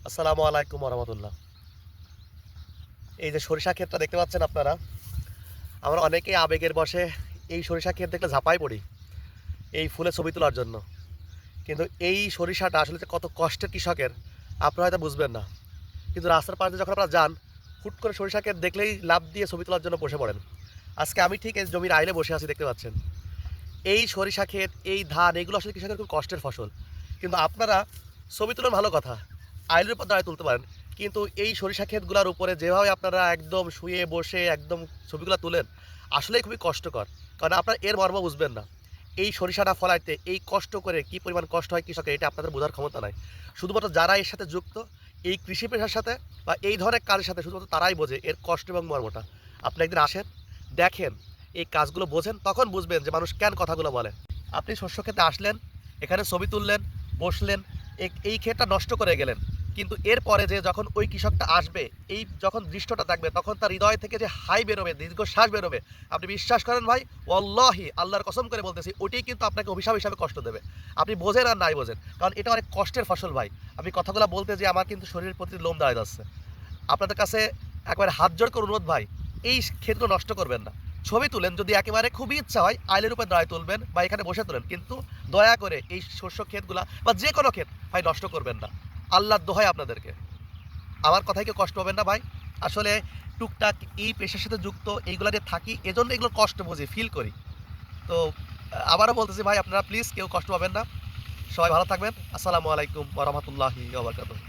আসসালামু আলাইকুম রহমতুল্লাহ। এই যে সরিষা ক্ষেতটা দেখতে পাচ্ছেন আপনারা, আমরা অনেকেই আবেগের বশে এই সরিষা ক্ষেত দেখলে ঝাঁপাই পড়ি এই ফুলে ছবি তোলার জন্য। কিন্তু এই সরিষাটা আসলে যে কত কষ্টের কৃষকের আপনারা হয়তো বুঝবেন না। কিন্তু রাস্তার পাশে যখন আপনারা যান, হুট করে সরিষা ক্ষেত দেখলেই লাফ দিয়ে ছবি তোলার জন্য বসে পড়েন। আজকে আমি ঠিক এই জমির আইলে বসে আছি, দেখতে পাচ্ছেন। এই সরিষা ক্ষেত, এই ধান, এগুলো আসলে কৃষকের খুব কষ্টের ফসল। কিন্তু আপনারা ছবি তোলেন ভালো কথা, আইলের উপর দাঁড়িয়ে তুলতে পারেন। কিন্তু এই সরিষা ক্ষেতগুলোর উপরে যেভাবে আপনারা একদম শুয়ে বসে একদম ছবিগুলো তুলেন, আসলেই খুবই কষ্টকর। কারণ আপনারা এর মর্ম বুঝবেন না। এই সরিষাটা ফলাইতে এই কষ্ট করে কী পরিমাণ কষ্ট হয় কৃষকের, এটা আপনাদের বোঝার ক্ষমতা নাই। শুধুমাত্র যারা এর সাথে যুক্ত, এই কৃষি পেশার সাথে বা এই ধরনের কাজের সাথে, শুধুমাত্র তারাই বোঝে এর কষ্ট এবং মর্মটা। আপনি একদিন আসেন, দেখেন, এই কাজগুলো বোঝেন, তখন বুঝবেন যে মানুষ কেন কথাগুলো বলে। আপনি শস্য ক্ষেতে আসলেন, এখানে ছবি তুললেন, বসলেন, এই ক্ষেতটা নষ্ট করে গেলেন। কিন্তু এরপরে যে যখন ওই কৃষকটা আসবে, এই যখন দৃশ্যটা দেখবে, তখন তার হৃদয় থেকে যে হাই বেরোবে, দীর্ঘশ্বাস বেরোবে, আপনি বিশ্বাস করেন ভাই, ওয়াল্লাহি আল্লাহর কসম করে বলতেছি, ওইটাই কিন্তু আপনাকে অভিশাপ হিসাবে কষ্ট দেবে। আপনি বোঝেন আর নাই বোঝেন, কারণ এটা অনেক কষ্টের ফসল ভাই। আমি কথাগুলো বলতে যে আমার কিন্তু শরীরের প্রতি লোম দাঁড়িয়ে যাচ্ছে। আপনাদের কাছে একবারে হাত জোড় করে অনুরোধ ভাই, এই ক্ষেতগুলো নষ্ট করবেন না। ছবি তুলেন, যদি একেবারে খুবই ইচ্ছা হয় আইলের উপর দাঁড়ায় তুলবেন বা এখানে বসে তুলেন, কিন্তু দয়া করে এই শস্য ক্ষেতগুলা বা যে কোনো ক্ষেত ভাই নষ্ট করবেন না। আল্লাহর দোহাই আপনাদেরকে, আমার কথাই কেউ কষ্ট পাবেন না ভাই। আসলে টুকটাক এই পেশার সাথে যুক্ত, এইগুলা দিয়ে থাকি, এজন্য এগুলো কষ্ট বুঝি, ফিল করি। তো আবারও বলতেছি ভাই, আপনারা প্লিজ কেউ কষ্ট পাবেন না। সবাই ভালো থাকবেন। আসসালামু আলাইকুম ওয়া রাহমাতুল্লাহি ওয়া বারাকাতুহু।